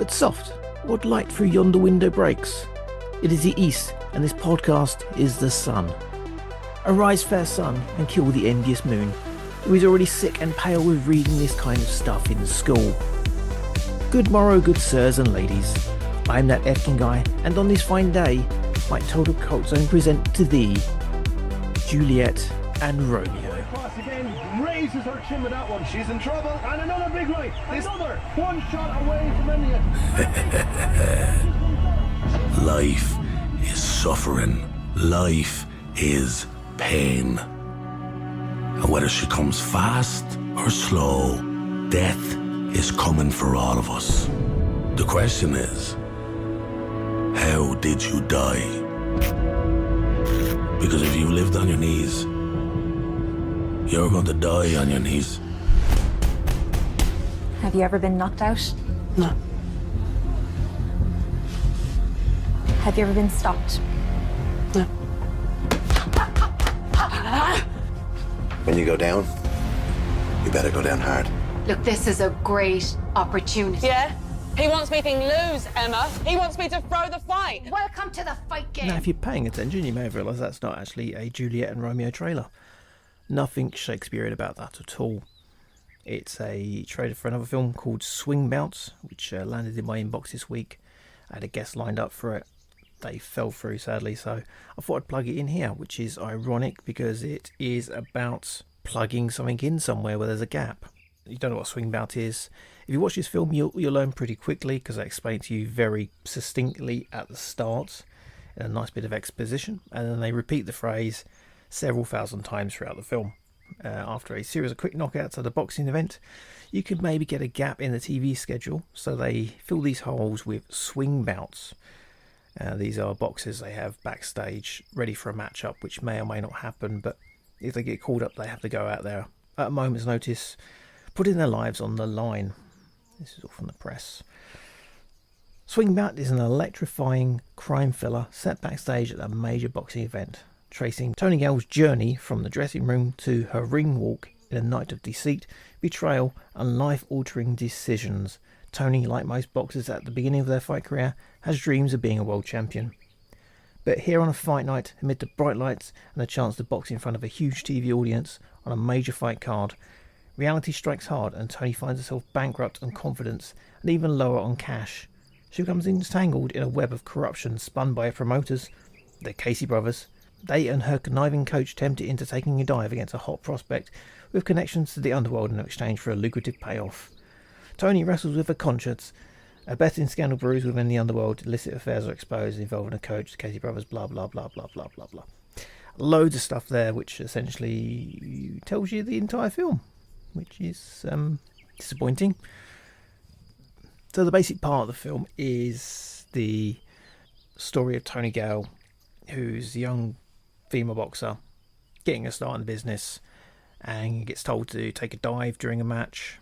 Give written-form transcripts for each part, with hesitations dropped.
but soft, what light through yonder window breaks? It is the east, and this podcast is the sun. Arise, fair sun, and kill the envious moon, who is already sick and pale with reading this kind of stuff in school. Good morrow, good sirs and ladies. I am that Efkin guy, and on this fine day, my total cult zone present to thee, Juliet and Romeo. Cross again, raises her chin with that one. She's in trouble, and another big right. Another one shot away from India. Life is suffering. Life is pain. And whether she comes fast or slow, death is coming for all of us. The question is, how did you die? Because if you lived on your knees, you're going to die on your knees. Have you ever been knocked out? No. Have you ever been stopped? No. When you go down, you better go down hard. Look, this is a great opportunity. Yeah? He wants me to lose, Emma. He wants me to throw the fight. Welcome to the fight game. Now, if you're paying attention, you may have realised that's not actually a Juliet and Romeo trailer. Nothing Shakespearean about that at all. It's a trailer for another film called Swing Bouts, which landed in my inbox this week. I had a guest lined up for it. They fell through, sadly, so I thought I'd plug it in here, which is ironic because it is about plugging something in somewhere where there's a gap. You don't know what Swing Bout is. If you watch this film, you'll learn pretty quickly because I explain it to you very succinctly at the start in a nice bit of exposition, and then they repeat the phrase several thousand times throughout the film. After a series of quick knockouts at a boxing event, you could maybe get a gap in the TV schedule, so they fill these holes with swing bouts. These are boxers they have backstage ready for a matchup, which may or may not happen, but if they get called up, they have to go out there at a moment's notice, putting their lives on the line. This is all from the press. Swing Bout is an electrifying crime thriller set backstage at a major boxing event, tracing Tony Gale's journey from the dressing room to her ring walk in a night of deceit, betrayal and life-altering decisions. Tony, like most boxers at the beginning of their fight career, has dreams of being a world champion. But here on a fight night, amid the bright lights and the chance to box in front of a huge TV audience on a major fight card, reality strikes hard and Tony finds herself bankrupt on confidence and even lower on cash. She becomes entangled in a web of corruption spun by her promoters, the Casey brothers. They and her conniving coach tempt her into taking a dive against a hot prospect with connections to the underworld in exchange for a lucrative payoff. Tony wrestles with her conscience. A betting scandal brews within the underworld. Illicit affairs are exposed involving a coach, the Casey brothers, blah, blah, blah, blah, blah, blah, blah. Loads of stuff there, which essentially tells you the entire film, which is disappointing. So the basic part of the film is the story of Tony Gale, who's a young female boxer getting a start in the business and gets told to take a dive during a match.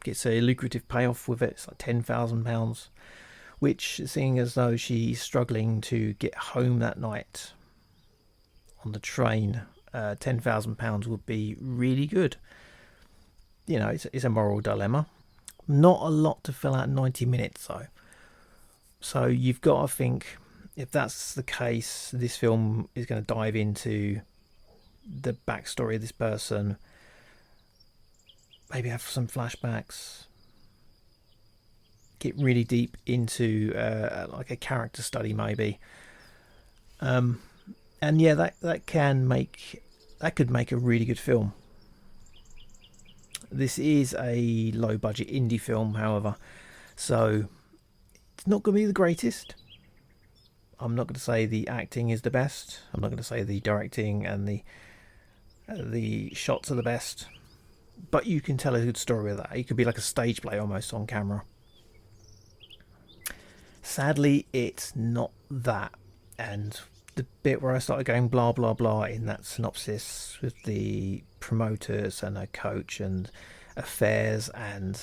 Gets a lucrative payoff with it. It's like £10,000, which, seeing as though she's struggling to get home that night on the train, £10,000 would be really good. You know, it's a moral dilemma. Not a lot to fill out 90 minutes though. So you've got to think, if that's the case, this film is going to dive into the backstory of this person, maybe have some flashbacks, get really deep into like a character study maybe. And yeah, that could make a really good film. This is a low budget indie film, however, so it's not going to be the greatest. I'm not going to say the acting is the best. I'm not going to say the directing and the shots are the best. But you can tell a good story with that. It could be like a stage play almost on camera. Sadly, it's not that. And the bit where I started going blah blah blah in that synopsis with the promoters and a coach and affairs and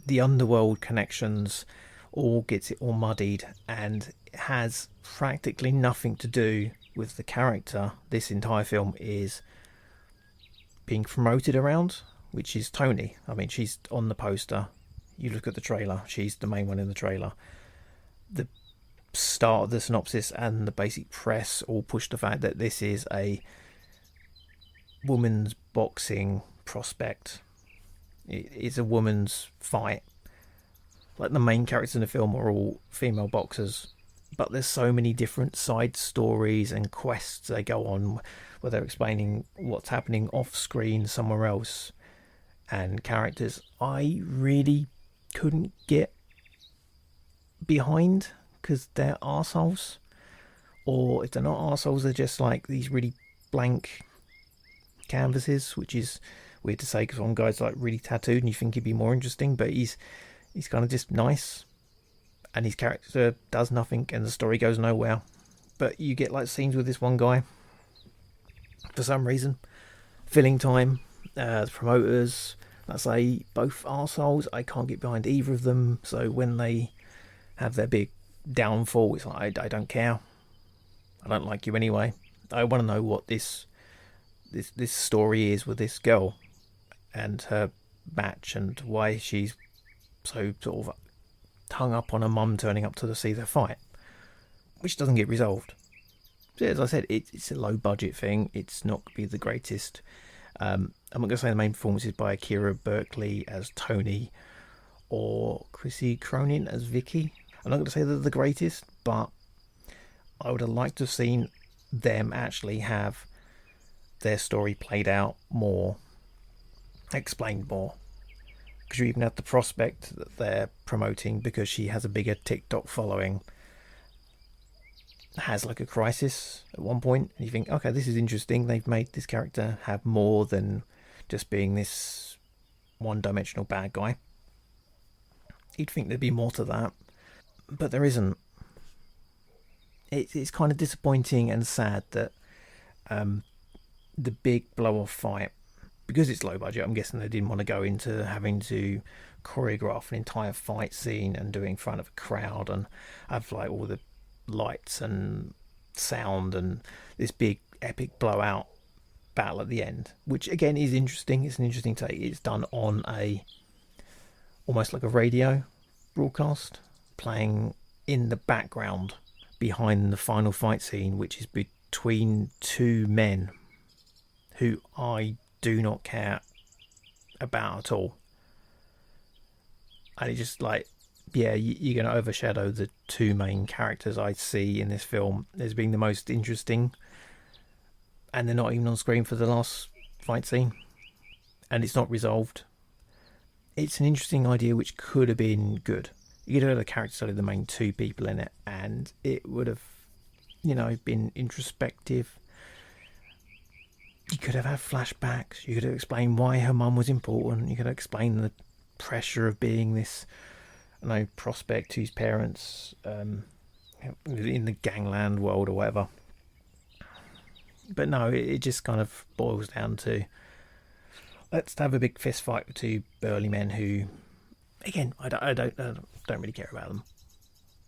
the underworld connections all gets it all muddied, and it has practically nothing to do with the character this entire film is being promoted around, which is Tony. I mean, she's on the poster. You look at the trailer, she's the main one in the trailer. The start of the synopsis and the basic press all push the fact that this is a woman's boxing prospect. It's a woman's fight. Like, the main characters in the film are all female boxers, but there's so many different side stories and quests they go on where they're explaining what's happening off screen somewhere else, and characters I really couldn't get behind because they're arseholes, or if they're not arseholes, they're just like these really blank canvases, which is weird to say because one guy's like really tattooed and you think he'd be more interesting, but he's kind of just nice, and his character does nothing and the story goes nowhere. But you get like scenes with this one guy for some reason, filling time. The promoters, let's say, both arseholes. I can't get behind either of them, so when they have their big downfall, it's like, I don't care, I don't like you anyway. I want to know what this story is with this girl and her match, and why she's so sort of hung up on her mum turning up to see their fight, which doesn't get resolved. So, as I said, it's a low budget thing. It's not going to be the greatest. I'm not going to say the main performance is by Ciara Berkeley as Tony or Chrissie Cronin as Vicky. I'm not going to say they're the greatest, but I would have liked to have seen them actually have their story played out more, explained more. Because you even have the prospect that they're promoting, because she has a bigger TikTok following, has like a crisis at one point, and you think, okay, this is interesting. They've made this character have more than just being this one-dimensional bad guy. You'd think there'd be more to that, but there isn't. It's kind of disappointing and sad that the big blow-off fight, because it's low budget, I'm guessing they didn't want to go into having to choreograph an entire fight scene and do it in front of a crowd and have like all the lights and sound and this big epic blowout battle at the end, which again is interesting. It's an interesting take. It's done on almost like a radio broadcast, playing in the background behind the final fight scene, which is between two men who I do not care about at all. And it's just like, yeah, you're going to overshadow the two main characters I see in this film as being the most interesting, and they're not even on screen for the last fight scene, and it's not resolved. It's an interesting idea which could have been good. You could have had a character study the main two people in it, and it would have, been introspective. You could have had flashbacks. You could have explained why her mum was important. You could have explained the pressure of being this, prospect whose parents in the gangland world or whatever. But no, it just kind of boils down to, let's have a big fist fight with two burly men who, again, I don't really care about them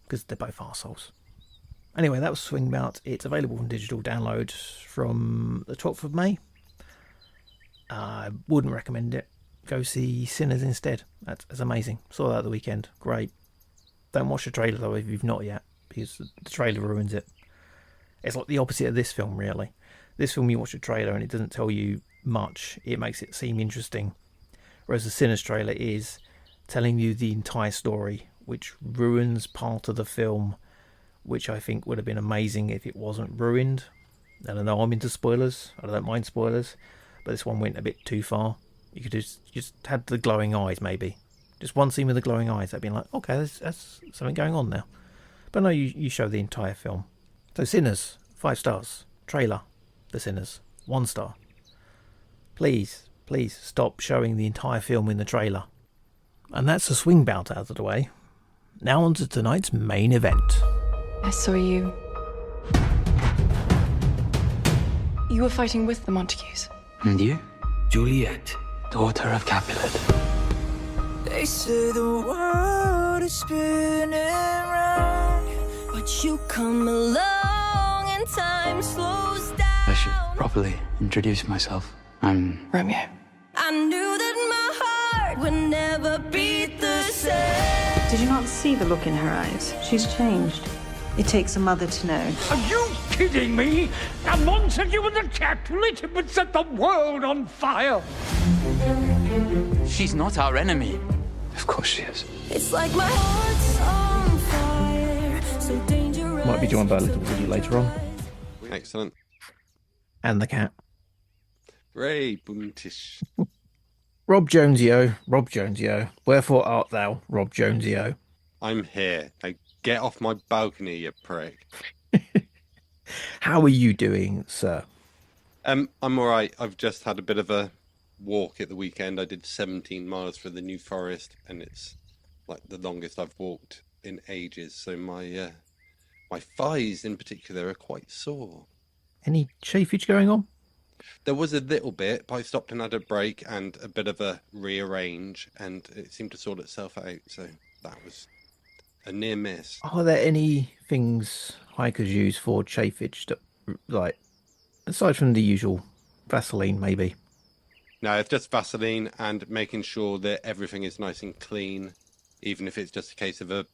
because they're both arseholes. Anyway, that was Swing Bout. It's available on digital download from the 12th of May. I wouldn't recommend it. Go see Sinners instead. That's amazing. Saw that at the weekend. Great. Don't watch the trailer though if you've not yet, because the trailer ruins it. It's like the opposite of this film, really. This film, you watch the trailer and it doesn't tell you much. It makes it seem interesting. Whereas the Sinners trailer is telling you the entire story, which ruins part of the film, which I think would have been amazing if it wasn't ruined. And I know I'm into spoilers. I don't mind spoilers. But this one went a bit too far. You could just had the glowing eyes, maybe. Just one scene with the glowing eyes. That'd be like, okay, that's something going on there. But no, you show the entire film. So Sinners, 5 stars. Trailer, The Sinners, 1 star. Please stop showing the entire film in the trailer. And that's a Swing Bout out of the way. Now on to tonight's main event. I saw you. You were fighting with the Montagues. And you? Juliet, daughter of Capulet. They say the world is spinning round, but you come along and time slows down. I should properly introduce myself. I'm Romeo. I knew that my heart would never beat the say. Did you not see the look in her eyes? She's changed. It takes a mother to know. Are you kidding me? A monster you and the cat lit him and set the world on fire. She's not our enemy. Of course she is. It's like my heart's on fire, so dangerous. Might be joined by a little Woody later on. Excellent. And the cat. Ray Buntish. Rob Jonesio, wherefore art thou, Rob Jonesio? I'm here. Now get off my balcony, you prick. How are you doing, sir? I'm all right. I've just had a bit of a walk at the weekend. I did 17 miles for the New Forest, and it's like the longest I've walked in ages. So my thighs in particular are quite sore. Any chafage going on? There was a little bit, but I stopped and had a break and a bit of a rearrange, and it seemed to sort itself out. So that was a near miss. Are there any things hikers use for chafage that, like, aside from the usual Vaseline, maybe? No, it's just Vaseline and making sure that everything is nice and clean, even if it's just a case of a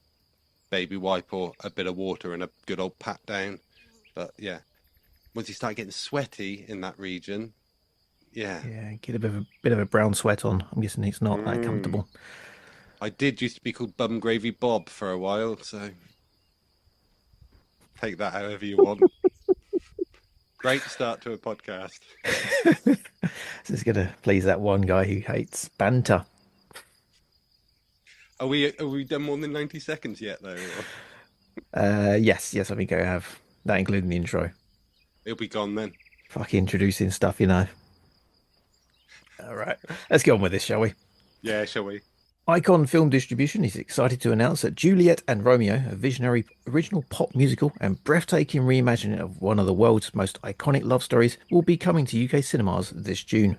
baby wipe or a bit of water and a good old pat down. But yeah, once you start getting sweaty in that region, yeah, get a bit of a brown sweat on. I'm guessing it's not that comfortable. I did used to be called Bum Gravy Bob for a while, so take that however you want. Great start to a podcast. This is going to please that one guy who hates banter. Are we done more than 90 seconds yet, though? Yes, I think I have. That including the intro. It'll be gone then. Fucking introducing stuff, you know. All right, let's get on with this, shall we? Yeah, shall we? Icon Film Distribution is excited to announce that Juliet and Romeo, a visionary original pop musical and breathtaking reimagining of one of the world's most iconic love stories, will be coming to UK cinemas this June.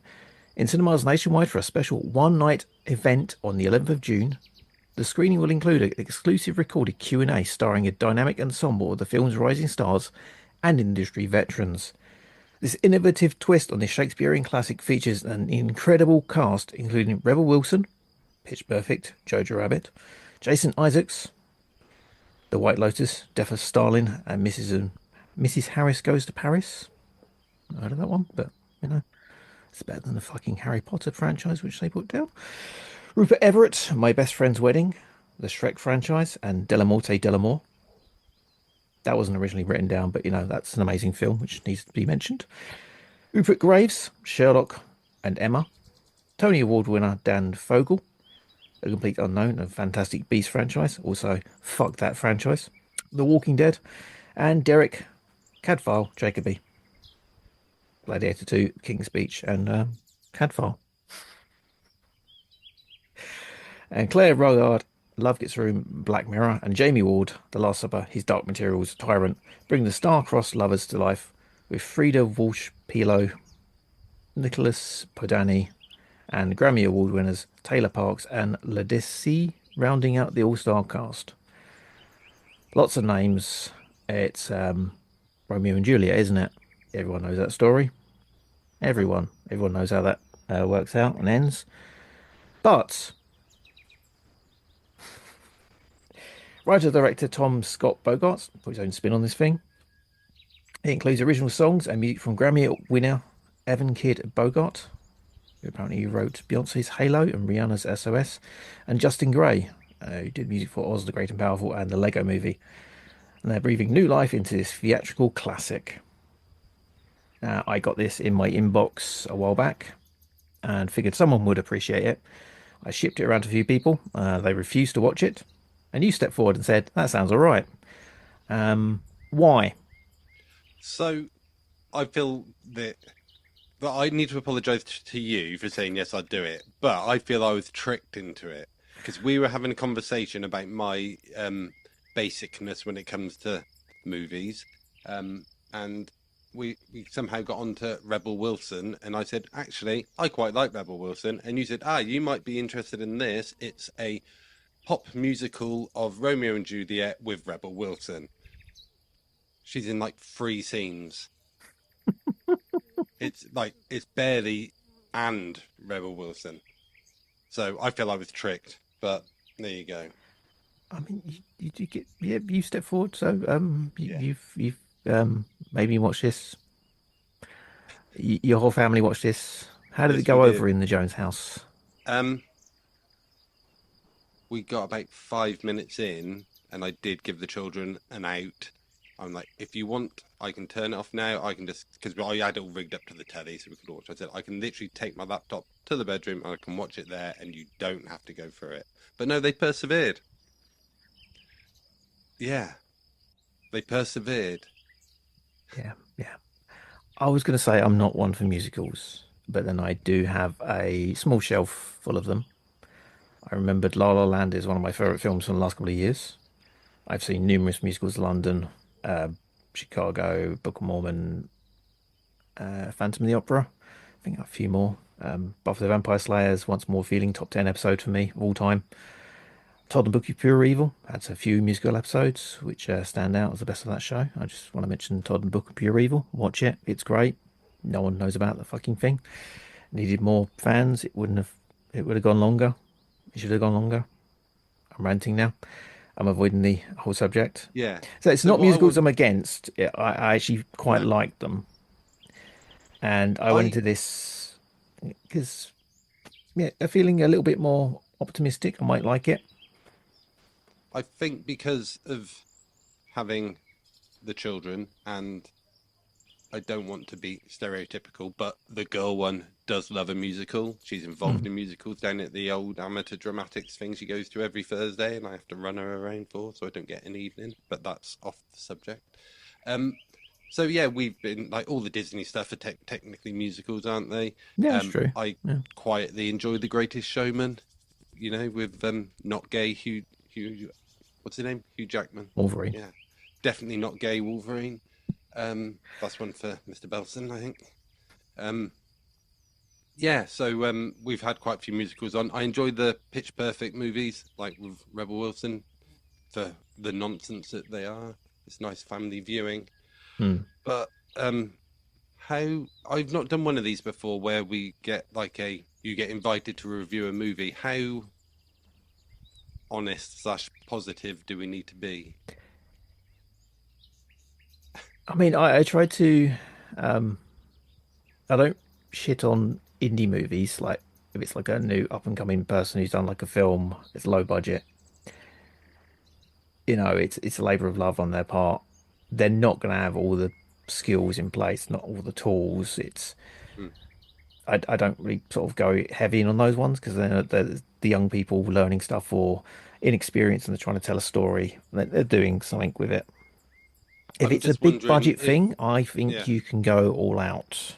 In cinemas nationwide for a special one-night event on the 11th of June, the screening will include an exclusive recorded Q&A starring a dynamic ensemble of the film's rising stars and industry veterans. This innovative twist on the Shakespearean classic features an incredible cast, including Rebel Wilson, Pitch Perfect, Jojo Rabbit, Jason Isaacs, The White Lotus, Death of Stalin, and Mrs. Harris Goes to Paris. I heard of that one, but, you know, it's better than the fucking Harry Potter franchise, which they put down. Rupert Everett, My Best Friend's Wedding, the Shrek franchise, and Delamorte Delamore. That wasn't originally written down, but, you know, that's an amazing film, which needs to be mentioned. Rupert Graves, Sherlock and Emma. Tony Award winner Dan Fogel, a complete unknown of Fantastic Beasts franchise. Also, fuck that franchise. The Walking Dead. And Derek Cadfael Jacoby. Gladiator 2, King's Speech, and Cadfael. And Claire Rogard, Love Gets Room, Black Mirror, and Jamie Ward, The Last Supper, His Dark Materials, Tyrant, bring the star-crossed lovers to life with Frida Walsh-Pilo, Nicholas Podani, and Grammy Award winners Taylor Parks and Ledisi rounding out the all-star cast. Lots of names. It's Romeo and Juliet, isn't it? Everyone knows that story. Everyone knows how that works out and ends. But writer-director Tom Scott Bogart put his own spin on this thing. It includes original songs and music from Grammy winner Evan Kidd Bogart, who apparently wrote Beyonce's Halo and Rihanna's SOS, and Justin Gray, who did music for Oz the Great and Powerful and the Lego Movie. And they're breathing new life into this theatrical classic. I got this in my inbox a while back and figured someone would appreciate it. I shipped it around to a few people. They refused to watch it. And you stepped forward and said, that sounds all right. Why? So I feel that I need to apologise to you for saying, yes, I'd do it. But I feel I was tricked into it. Because we were having a conversation about my basicness when it comes to movies. And we somehow got onto Rebel Wilson. And I said, actually, I quite like Rebel Wilson. And you said, you might be interested in this. It's a pop musical of Romeo and Juliet with Rebel Wilson. She's in like 3 scenes. It's barely and Rebel Wilson. So I feel I was tricked, but There you go. I mean, you get you step forward. So you've maybe watched this. Your whole family watched this. How did Yes, it go we over did. in the Jones house? We got about 5 minutes in, and I did give the children an out. I'm like, if you want, I can turn it off now. I can just, because I had it all rigged up to the telly so we could watch. I said, I can literally take my laptop to the bedroom and I can watch it there and you don't have to go through it. But no, they persevered. Yeah. They persevered. Yeah. I was going to say I'm not one for musicals, but then I do have a small shelf full of them. I remembered La La Land is one of my favourite films from the last couple of years. I've seen numerous musicals: London, Chicago, Book of Mormon, Phantom of the Opera. I think a few more. Buffy the Vampire Slayers, Once More Feeling, top 10 episode for me of all time. Todd and Book of Pure Evil had a few musical episodes which stand out as the best of that show. I just want to mention Todd and Book of Pure Evil. Watch it; it's great. No one knows about the fucking thing. Needed more fans. It would have gone longer. It should have gone longer. I'm ranting now. I'm avoiding the whole subject. Yeah. So it's not musicals I'm against. I actually quite like them. And I went into this because, feeling a little bit more optimistic. I might like it. I think because of having the children, and I don't want to be stereotypical, but the girl one does love a musical. She's involved in musicals down at the old amateur dramatics thing she goes to every Thursday, and I have to run her around for, so I don't get an evening. But that's off the subject. So yeah, we've been like all the Disney stuff are technically musicals, aren't they? Yeah, that's true. I quietly enjoy The Greatest Showman. You know, with not gay Hugh, what's his name? Hugh Jackman. Wolverine. Yeah, definitely not gay Wolverine. That's one for Mr. Belson, I think. So we've had quite a few musicals on. I enjoy the Pitch Perfect movies, like with Rebel Wilson, for the nonsense that they are. It's nice family viewing. But how I've not done one of these before, where we get you get invited to review a movie. How honest/positive do we need to be? I mean, I try to. I don't shit on indie movies. Like if it's like a new up and coming person who's done like a film, it's low budget. It's a labour of love on their part. They're not going to have all the skills in place, not all the tools. I don't really sort of go heavy in on those ones because they're the young people learning stuff or inexperienced and they're trying to tell a story. They're doing something with it. If it's a big budget thing, I think you can go all out.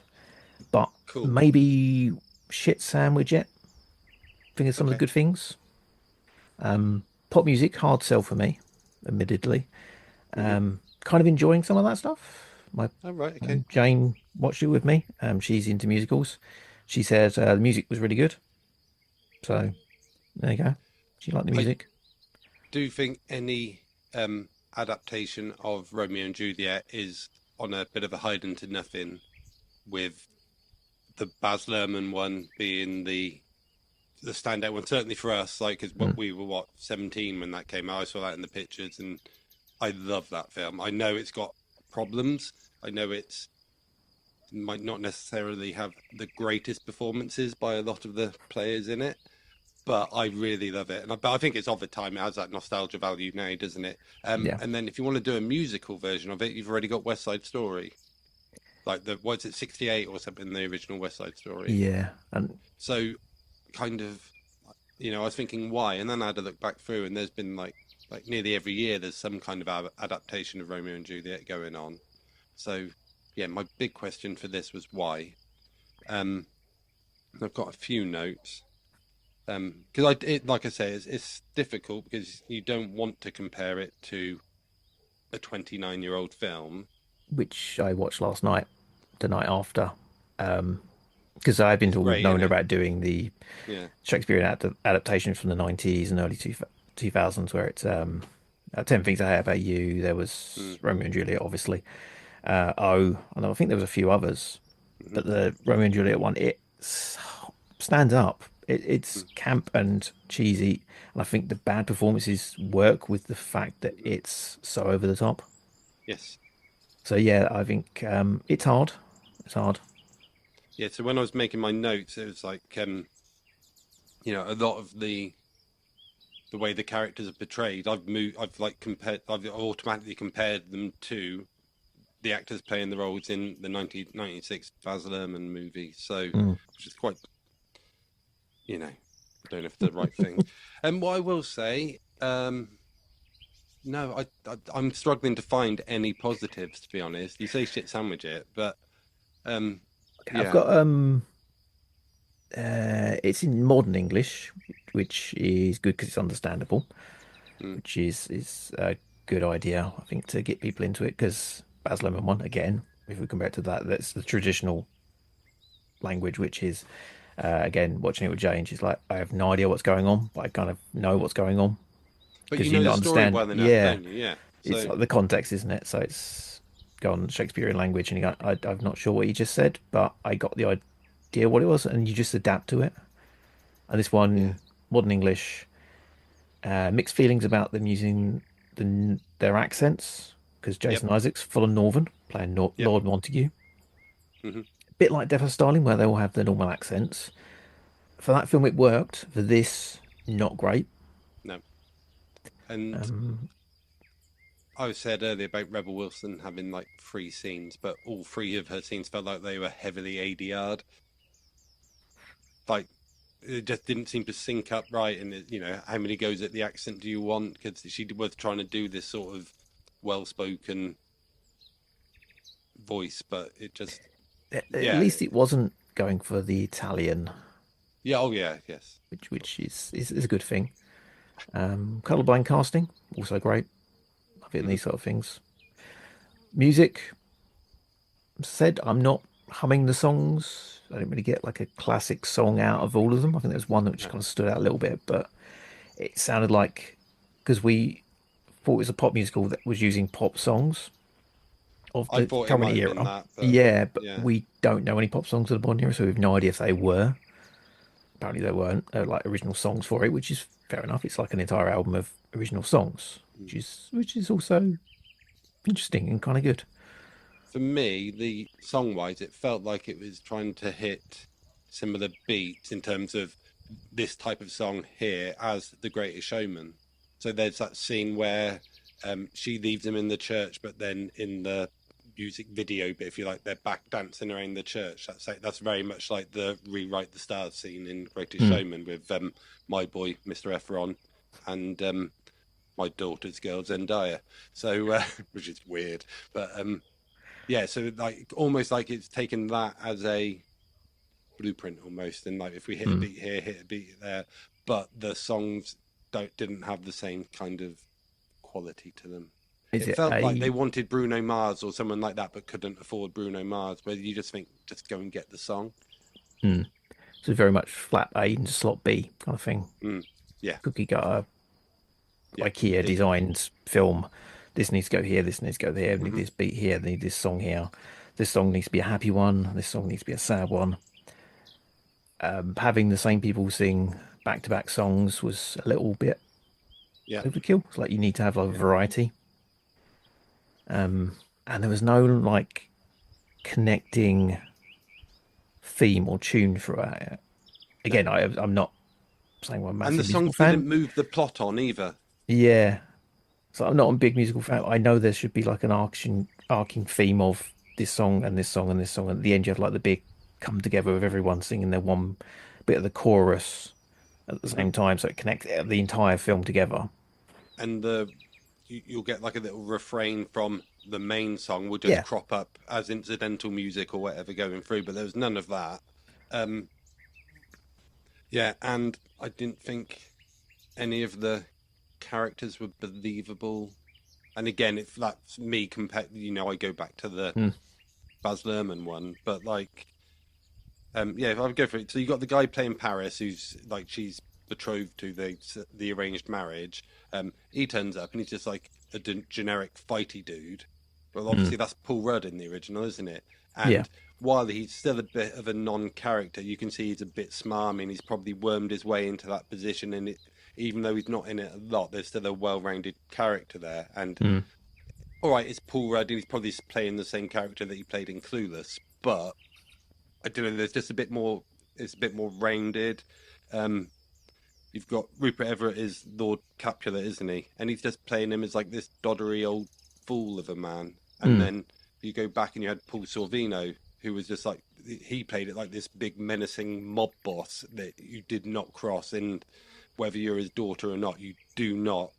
But maybe shit sandwich it. I think it's some of the good things. Pop music, hard sell for me, admittedly. Kind of enjoying some of that stuff. Jane watched it with me. She's into musicals. She said the music was really good. So there you go. She liked the music. Do you think any adaptation of Romeo and Juliet is on a bit of a hide into nothing, with the Baz Luhrmann one being the standout one, certainly for us, because we were 17 when that came out. I saw that in the pictures and I love that film. I know it's got problems. I know it might not necessarily have the greatest performances by a lot of the players in it, but I really love it. But I think it's of the time. It has that nostalgia value now, doesn't it? And then if you want to do a musical version of it, you've already got West Side Story. Like what's it, 68 or something, the original West Side Story. Yeah. So kind of, I was thinking why? And then I had to look back through and there's been like nearly every year there's some kind of adaptation of Romeo and Juliet going on. So yeah, my big question for this was why. I've got a few notes. Because like I say, it's difficult because you don't want to compare it to a 29-year-old film, which I watched last night, the night after, because I've been known about doing the Shakespearean adaptation from the 90s and early 2000s, where it's 10 Things I Hate About You. There was Romeo and Juliet, obviously. And I think there was a few others, but the Romeo and Juliet one, it stands up. It's camp and cheesy, and I think the bad performances work with the fact that it's so over the top. Yes. So yeah, I think it's hard. It's hard. Yeah. So when I was making my notes, it was like, you know, a lot of the way the characters are portrayed, I've automatically compared them to the actors playing the roles in the 1996 Baz Luhrmann movie. So, which is quite, you know, I don't know if it's the right thing. And what I will say, no, I'm struggling to find any positives, to be honest. You say shit sandwich it, but yeah. I've got it's in modern English, which is good because it's understandable, which is a good idea, I think, to get people into it, because Baz Luhrmann one, again, if we compare it to that, that's the traditional language, which is again, watching it with Jane, she's like, I have no idea what's going on, but I kind of know what's going on. But you know the story well enough, don't you? Yeah. It's like the context, isn't it? So it's gone Shakespearean language, and you go, I'm not sure what you just said, but I got the idea what it was, and you just adapt to it. And this one, modern English, mixed feelings about them using their accents, because Jason Isaacs, full on Northern, playing Lord Montague. A bit like Death of Stalin, where they all have their normal accents. For that film, it worked. For this, not great. No. And I said earlier about Rebel Wilson having like 3 scenes, but all 3 of her scenes felt like they were heavily ADR'd. Like, it just didn't seem to sync up right. And, you know, how many goes at the accent do you want? Because she was trying to do this sort of well-spoken voice, but it just... At least it wasn't going for the Italian. Yeah, oh yeah, yes. Which is a good thing. Colourblind casting, also great. Love it in these sort of things. Music, said I'm not humming the songs. I didn't really get like a classic song out of all of them. I think there's one that just kind of stood out a little bit, but it sounded like, because we thought it was a pop musical that was using pop songs of the current era. But we don't know any pop songs of the modern era, so we have no idea if they were. Apparently they weren't. They're like original songs for it, which is fair enough. It's like an entire album of original songs, which is also interesting and kind of good. For me, the song-wise, it felt like it was trying to hit similar beats in terms of this type of song here as The Greatest Showman. So there's that scene where she leaves him in the church, but then in the music video, but if you like, they're back dancing around the church. That's very much like the Rewrite the Stars scene in Greatest Showman with my boy Mr. Efron and my daughter's girl Zendaya. So which is weird, but yeah. So like almost like it's taken that as a blueprint almost, and like if we hit a beat here, hit a beat there, but the songs didn't have the same kind of quality to them. It felt like they wanted Bruno Mars or someone like that, but couldn't afford Bruno Mars. Where you just think, just go and get the song. So very much flat A into slot B kind of thing. Yeah, cookie cutter, IKEA designed film. This needs to go here. This needs to go there. Need this beat here. Need this song here. This song needs to be a happy one. This song needs to be a sad one. Having the same people sing back-to-back songs was a little bit overkill. It's like you need to have like variety. And there was no like connecting theme or tune throughout it. Again, I'm not saying I'm a massive musical fan. And the songs didn't move the plot on either. Yeah. So I'm not a big musical fan. I know there should be like an arcing theme of this song and this song and this song. And at the end, you have like the big come together of everyone singing their one bit of the chorus at the same time, so it connects the entire film together. And you'll get like a little refrain from the main song will just crop up as incidental music or whatever going through, but there was none of that. And I didn't think any of the characters were believable. And again, if that's me compared, I go back to the Baz Luhrmann one, but like, if I would go for it. So you got the guy playing Paris, who's like she's betrothed to the arranged marriage. He turns up and he's just like a generic fighty dude. Well, obviously that's Paul Rudd in the original, isn't it? And while he's still a bit of a non-character, you can see he's a bit smarmy, and he's probably wormed his way into that position. And even though he's not in it a lot, there's still a well-rounded character there. And all right, it's Paul Rudd, and he's probably playing the same character that he played in Clueless, but I don't know. There's just a bit more. It's a bit more rounded. You've got Rupert Everett is Lord Capulet, isn't he? And he's just playing him as like this doddery old fool of a man. And then you go back and you had Paul Sorvino, who was just like, he played it like this big menacing mob boss that you did not cross. And whether you're his daughter or not, you do not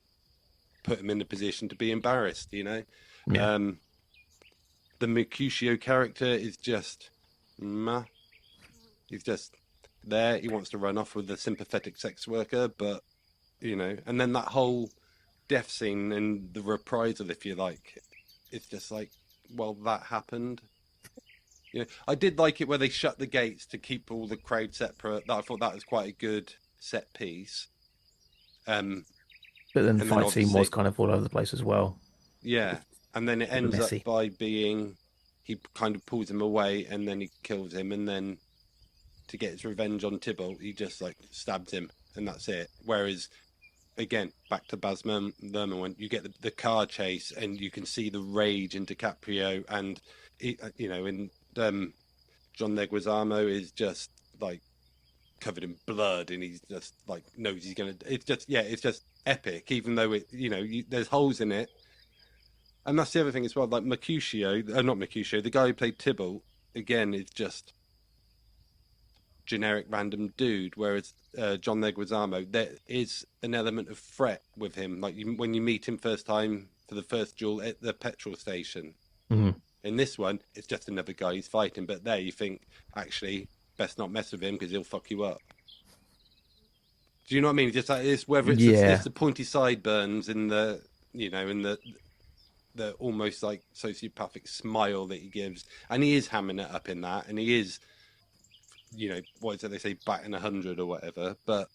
put him in a position to be embarrassed, you know? Yeah. The Mercutio character is just, he's just there. He wants to run off with a sympathetic sex worker, but, you know, and then that whole death scene and the reprisal, if you like, it's just like, well, that happened. You know, I did like it where they shut the gates to keep all the crowd separate. I thought that was quite a good set piece. But then the fight scene was kind of all over the place as well. Yeah, and then it ends up by being, he kind of pulls him away and then he kills him, and then to get his revenge on Tybalt, he just like stabs him, and that's it. Whereas, again, back to Baz Luhrmann, when you get the car chase and you can see the rage in DiCaprio, and you know, in John Leguizamo is just like covered in blood, and he's just like knows he's gonna. It's just epic, even though it, you know, there's holes in it. And that's the other thing as well. Like Mercutio, not Mercutio, the guy who played Tybalt, again, is just generic random dude, whereas John Leguizamo, there is an element of threat with him. Like when you meet him first time for the first duel at the petrol station. In this one, it's just another guy he's fighting, but there you think, actually, best not mess with him because he'll fuck you up. Do you know what I mean? Just like it's whether it's the pointy sideburns and the, you know, and the almost like sociopathic smile that he gives, and he is hamming it up in that, and he is, you know, what is it they say, batting 100 or whatever, but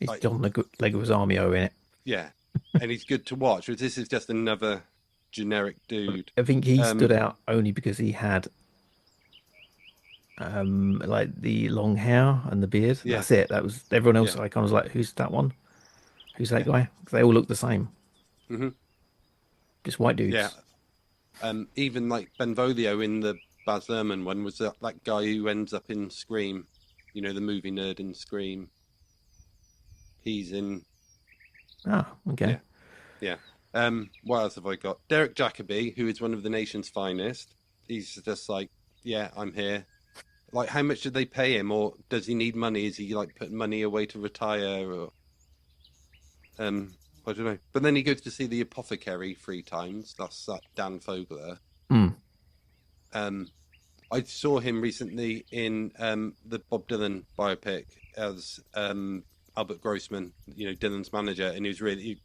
it's like, John Leguizamo in it. Yeah, and he's good to watch. But this is just another generic dude. I think he stood out only because he had like the long hair and the beard. Yeah. That's it. That was everyone else. I kind of was like, who's that one? Who's that guy? They all look the same. Just white dudes. Yeah. Even like Benvolio in the Baz Luhrmann one was that guy who ends up in Scream. You know, the movie nerd in Scream. He's in. Oh, okay. Yeah. What else have I got? Derek Jacobi, who is one of the nation's finest. He's just like, yeah, I'm here. Like, how much did they pay him, or does he need money? Is he like putting money away to retire, or I don't know. But then he goes to see the Apothecary 3 times. That's Dan Fogler. I saw him recently in the Bob Dylan biopic as Albert Grossman, you know, Dylan's manager, and he was really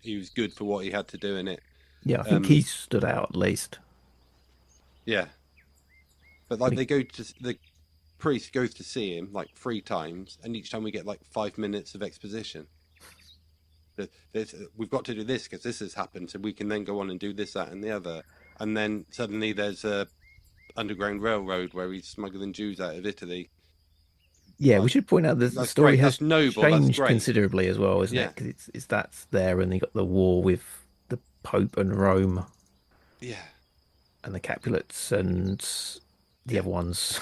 he was good for what he had to do in it. Yeah, I think he stood out at least. Yeah. But like the priest goes to see him like 3 times, and each time we get like 5 minutes of exposition. We've got to do this because this has happened, so we can then go on and do this, that, and the other. And then suddenly there's a underground railroad where he's smuggling Jews out of Italy. Yeah, we should point out that the story has changed considerably as well, isn't it? Because that's there, and they got the war with the Pope and Rome. Yeah. And the Capulets and the other ones.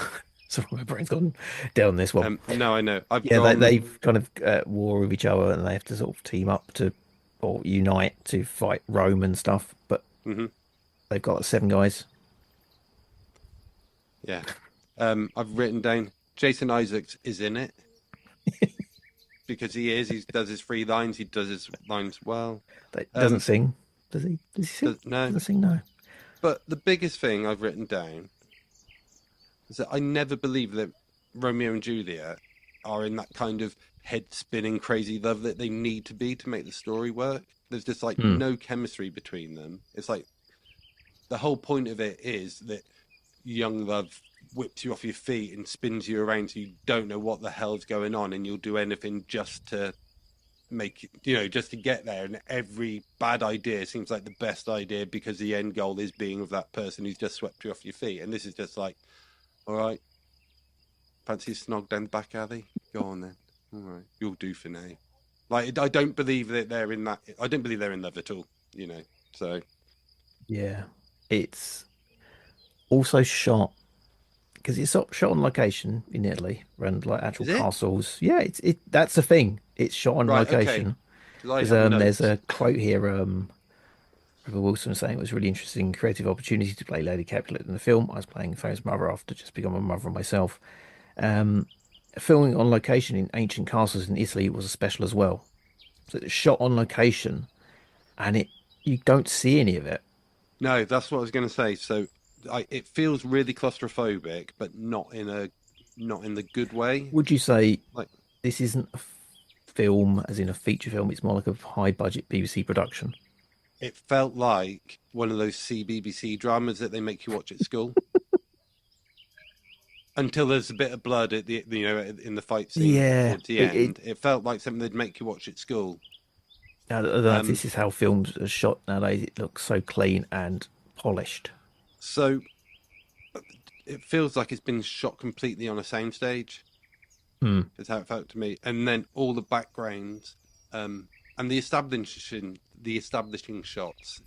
Sorry, my brain's gone down this one. No, I know. They've kind of war with each other, and they have to sort of team up or unite to fight Rome and stuff. But they've got 7 guys. Yeah. I've written down Jason Isaacs is in it because he does his 3 lines. He does his lines well. Doesn't sing, does he? Does he sing? No. Doesn't sing, no. But the biggest thing I've written down is that I never believe that Romeo and Juliet are in that kind of head-spinning crazy love that they need to be to make the story work. There's just like no chemistry between them. It's like the whole point of it is that young love whips you off your feet and spins you around so you don't know what the hell's going on, and you'll do anything just to just to get there, and every bad idea seems like the best idea because the end goal is being with that person who's just swept you off your feet. And this is just like, all right, fancy a snog down the back alley? Go on then. All right, you'll do for now. Like, I don't believe that they're in that. I don't believe they're in love at all. So Yeah, it's also shot because it's shot on location in Italy, around like actual castles. Yeah, that's a thing. It's shot on location. Because there's a quote here. Rebel Wilson was saying it was a really interesting creative opportunity to play Lady Capulet in the film. I was playing Faye's mother after just become a mother myself. Filming on location in ancient castles in Italy was special as well. So it's shot on location, and you don't see any of it. No, that's what I was going to say. So it feels really claustrophobic, but not in the good way. Would you say this isn't a film, as in a feature film? It's more like a high budget BBC production. It felt like one of those CBBC dramas that they make you watch at school. Until there's a bit of blood at the in the fight scene towards the end. It felt like something they'd make you watch at school. Now, this is how films are shot nowadays. It looks so clean and polished. So it feels like it's been shot completely on a soundstage. Is how it felt to me. And then all the backgrounds and the establishing shots.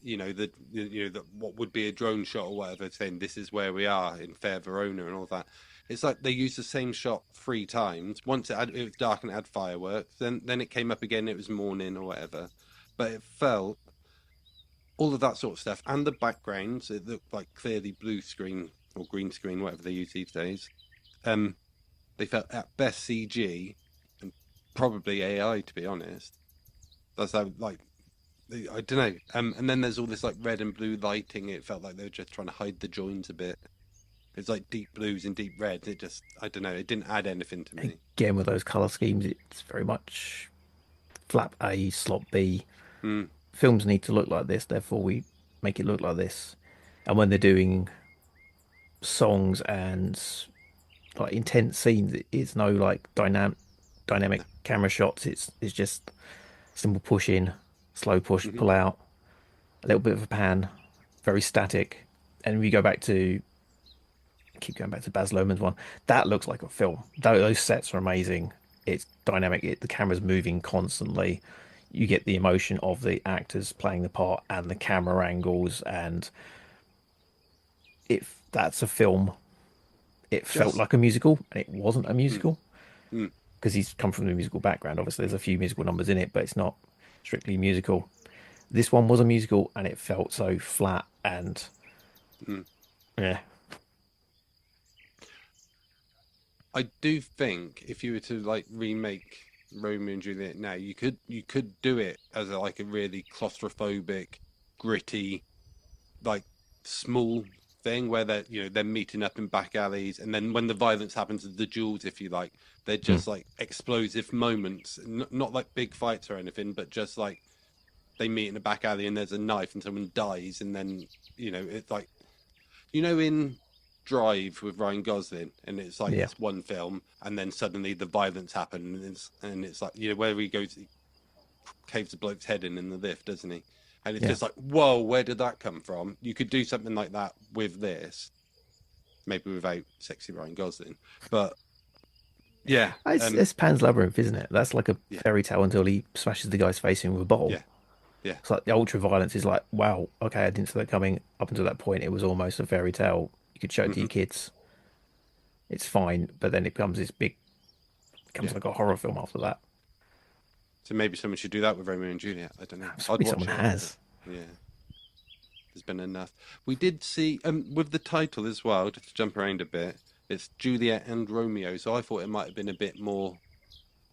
What would be a drone shot or whatever, saying this is where we are in Fair Verona and all that. It's like they used the same shot 3 times. Once it was dark and it had fireworks. Then it came up again. It was morning or whatever. But it felt all of that sort of stuff, and the backgrounds. It looked like clearly blue screen or green screen, whatever they use these days. They felt at best CG and probably AI, to be honest. That's how I don't know. And then there's all this like red and blue lighting. It felt like they were just trying to hide the joins a bit. It's like deep blues and deep reds. It just, I don't know. It didn't add anything to me. Again, with those colour schemes, it's very much flap A, slot B. Films need to look like this, therefore we make it look like this. And when they're doing songs and like intense scenes, it's no like dynamic camera shots. It's just simple push in, slow push, pull out, a little bit of a pan, very static. And we keep going back to Baz Luhrmann's one. That looks like a film. Those sets are amazing. It's dynamic. The camera's moving constantly. You get the emotion of the actors playing the part and the camera angles. And if that's a film, it felt like a musical, and it wasn't a musical because he's come from the musical background. Obviously, there's a few musical numbers in it, but it's not strictly musical. This one was a musical, and it felt so flat and yeah. I do think if you were to like remake Romeo and Juliet now, you could do it as a really claustrophobic, gritty, like small thing where they're meeting up in back alleys, and then when the violence happens, the duels, if you like, they're just like explosive moments, not like big fights or anything, but just like they meet in a back alley and there's a knife and someone dies, and then it's like in Drive with Ryan Gosling, and it's like it's one film, and then suddenly the violence happens, and it's like where he goes, he caves the bloke's head in the lift, doesn't he? And it's just like, whoa, where did that come from? You could do something like that with this, maybe without sexy Ryan Gosling, but yeah, it's Pan's Labyrinth, isn't it? That's like a fairy tale until he smashes the guy's face in with a bottle. Yeah. It's like the ultra violence is like, wow, okay, I didn't see that coming. Up until that point, it was almost a fairy tale. You could show it to your kids. It's fine, but then it becomes like a horror film after that. So maybe someone should do that with Romeo and Juliet. I don't know. Maybe someone has. Yeah. There's been enough. We did see, with the title as well, just to jump around a bit, it's Juliet and Romeo. So I thought it might have been a bit more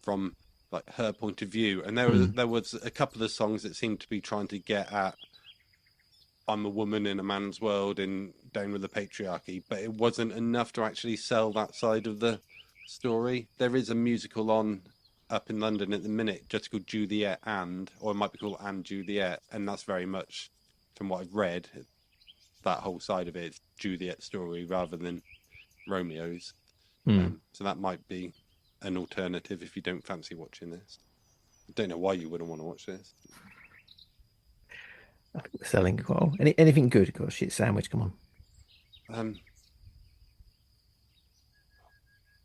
from like her point of view. And there was a couple of songs that seemed to be trying to get at I'm a woman in a man's world and down with the patriarchy, but it wasn't enough to actually sell that side of the story. There is a musical on up in London at the minute just called Juliet or it might be called And Juliet, and that's very much, from what I've read, that whole side of it, it's Juliet's story rather than Romeo's. So that might be an alternative if you don't fancy watching this. I don't know why you wouldn't want to watch this. I think we're selling quite well. Anything good? Got a shit sandwich, come on.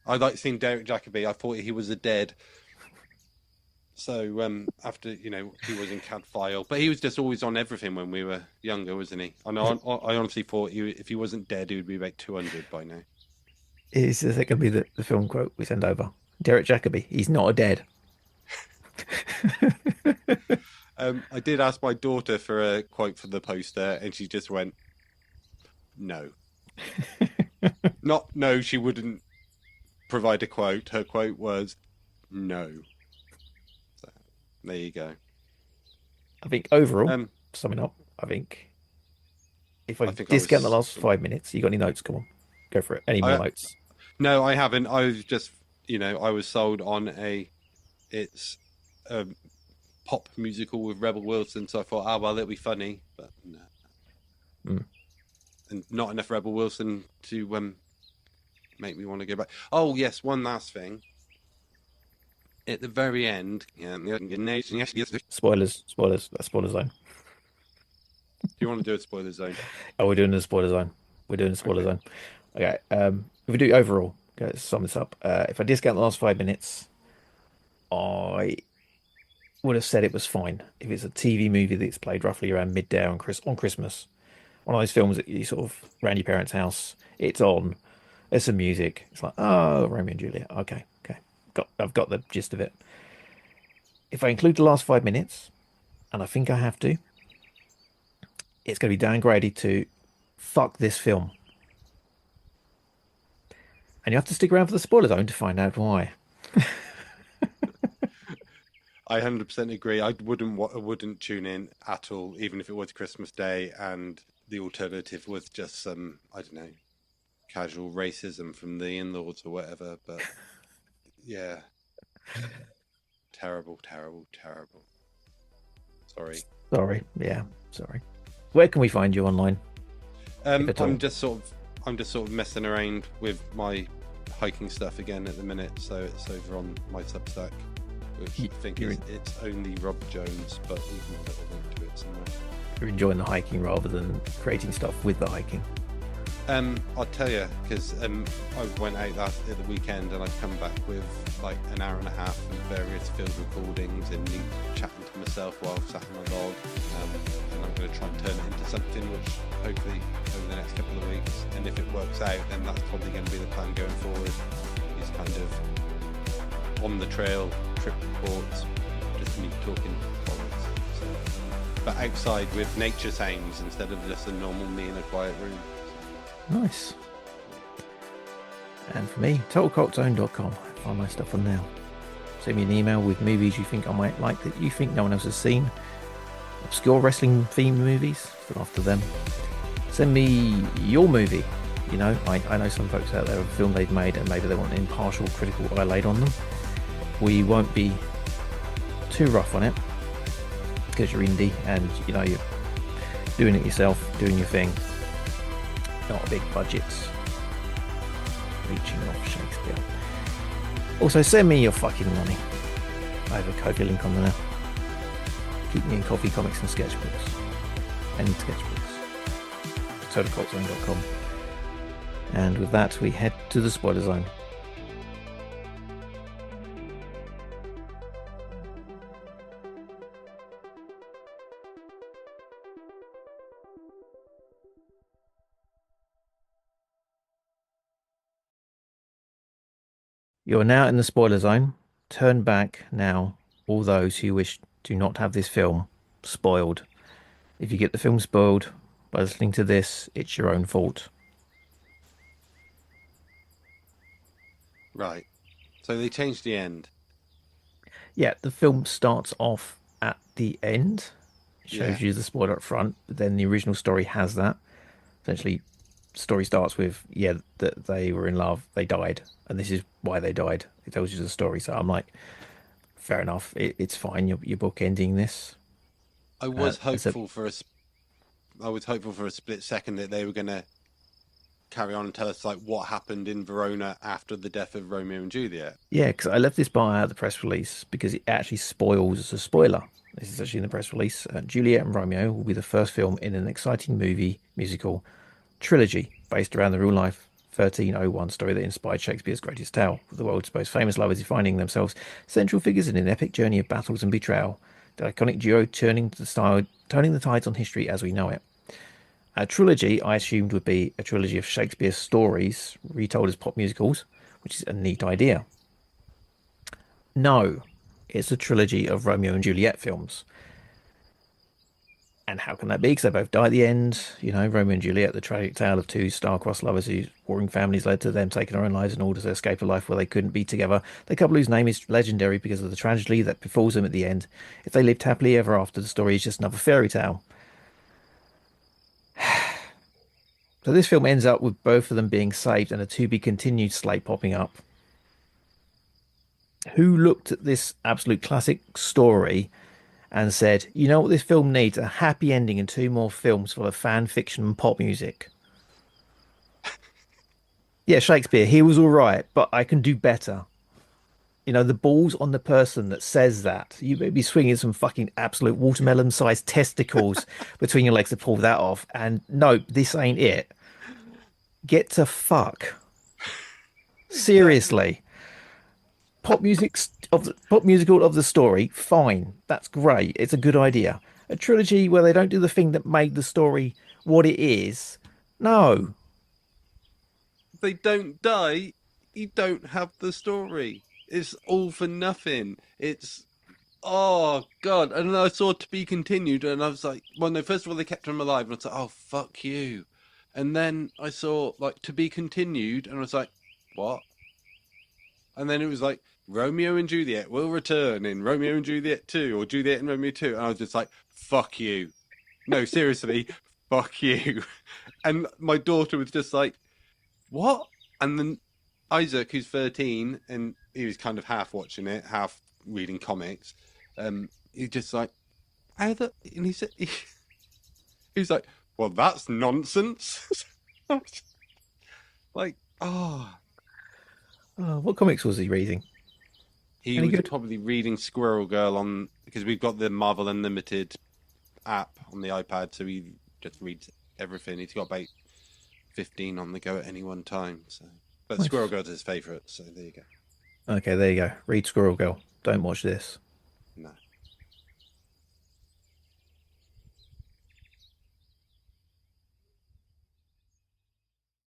I like seeing Derek Jacobi. I thought he was a dead. So after, he was in CAD File, but he was just always on everything when we were younger, wasn't he? I honestly thought if he wasn't dead, he would be about 200 by now. Is that going to be the film quote we send over? Derek Jacobi, he's not a dead. I did ask my daughter for a quote for the poster, and she just went, no. Not no, she wouldn't provide a quote. Her quote was, no. So, there you go. I think overall, summing up, I think if I discount the last 5 minutes, you got any notes? Come on, go for it. Any more notes? No, I haven't. I was just, I was sold on it's a pop musical with Rebel Wilson, so I thought, well, it'll be funny, but no. And not enough Rebel Wilson to make me want to go back. Oh, yes, one last thing. At the very end, spoilers. That's spoiler zone. Do you want to do a spoiler zone? Oh, we're doing the spoiler zone. Zone. Okay. If we do overall, let's sum this up. If I discount the last 5 minutes, I would have said it was fine. If it's a TV movie that's played roughly around midday on Christmas, one of those films that you sort of around your parents' house, it's on. There's some music. It's like, oh, Romeo and Juliet. Okay. I've got the gist of it. If I include the last 5 minutes, and I think I have to, it's going to be downgraded to fuck this film. And you have to stick around for the spoiler zone to find out why. I 100% agree. I wouldn't tune in at all, even if it was Christmas Day and the alternative was just some, I don't know, casual racism from the in-laws or whatever. But yeah, terrible. Sorry. Yeah, sorry. Where can we find you online? I'm just sort of messing around with my hiking stuff again at the minute, so it's over on my Substack, which I think it's only Rob Jones, but we can put a link to it somewhere. You're enjoying the hiking rather than creating stuff with the hiking. I'll tell you, because I went out at the weekend and I've come back with like an hour and a half of various field recordings and me chatting to myself while I've sat on my log, and I'm going to try and turn it into something which hopefully over the next couple of weeks, and if it works out, then that's probably going to be the plan going forward, is kind of on the trail, trip reports, just me talking bollocks. So, but outside with nature sounds instead of just a normal me in a quiet room. Nice. And for me, totalcultzone.com. Find my stuff on there. Send me an email with movies you think I might like that you think no one else has seen. Obscure wrestling themed movies, still after them. Send me your movie. I know some folks out there have a film they've made and maybe they want an impartial critical eye laid on them. We won't be too rough on it because you're indie and you're doing it yourself, doing your thing. Not a big budget. Reaching off Shakespeare. Also, send me your fucking money. I have a Ko-fi link on there. Keep me in coffee, comics and sketchbooks. And sketchbooks. totalcultzone.com. And with that, we head to the spoiler zone. You are now in the spoiler zone. Turn back now, all those who wish to not have this film spoiled. If you get the film spoiled by listening to this, it's your own fault. Right. So they changed the end. Yeah, the film starts off at the end. It shows you the spoiler up front, but then the original story has that. Essentially, story starts with that they were in love, they died, and this is why they died. It tells you the story, so I'm like, fair enough, it's fine. You're book ending this. I was hopeful for a split second that they were gonna carry on and tell us like what happened in Verona after the death of Romeo and Juliet. Yeah, because I left this part out of the press release because it actually spoils a spoiler. This is actually in the press release. Juliet and Romeo will be the first film in an exciting musical trilogy based around the real life 1301 story that inspired Shakespeare's greatest tale, with the world's most famous lovers finding themselves central figures in an epic journey of battles and betrayal. The iconic duo turning the tides on history as we know it. A trilogy, I assumed, would be a trilogy of Shakespeare's stories retold as pop musicals, which is a neat idea. No, it's a trilogy of Romeo and Juliet films. And how can that be? Because they both die at the end. You know, Romeo and Juliet, the tragic tale of two star-crossed lovers whose warring families led to them taking their own lives in order to escape a life where they couldn't be together. The couple whose name is legendary because of the tragedy that befalls them at the end. If they lived happily ever after, the story is just another fairy tale. So this film ends up with both of them being saved and a to-be-continued slate popping up. Who looked at this absolute classic story and said, you know what this film needs? A happy ending and 2 more films full of fan fiction and pop music. Yeah, Shakespeare, he was all right, but I can do better. You know, the balls on the person that says that. You may be swinging some fucking absolute watermelon-sized testicles between your legs to pull that off. And no, this ain't it. Get to fuck. Seriously. Pop musical of the story, fine. That's great. It's a good idea. A trilogy where they don't do the thing that made the story what it is. No. If they don't die, you don't have the story. It's all for nothing. It's, oh God. And then I saw To Be Continued and I was like, well, no, first of all, they kept him alive and I was like, oh, fuck you. And then I saw like To Be Continued and I was like, what? And then it was like, Romeo and Juliet will return in Romeo and Juliet 2 or Juliet and Romeo 2. And I was just like, fuck you. No, seriously, fuck you. And my daughter was just like, what? And then Isaac, who's 13, and he was kind of half watching it, half reading comics. He just like, and he said, he was like, well, that's nonsense. Like, what comics was he reading? He was probably reading Squirrel Girl on, because we've got the Marvel Unlimited app on the iPad, so he just reads everything. He's got about 15 on the go at any one time. So, but nice. Squirrel Girl's his favourite, so there you go. Okay, there you go. Read Squirrel Girl. Don't watch this.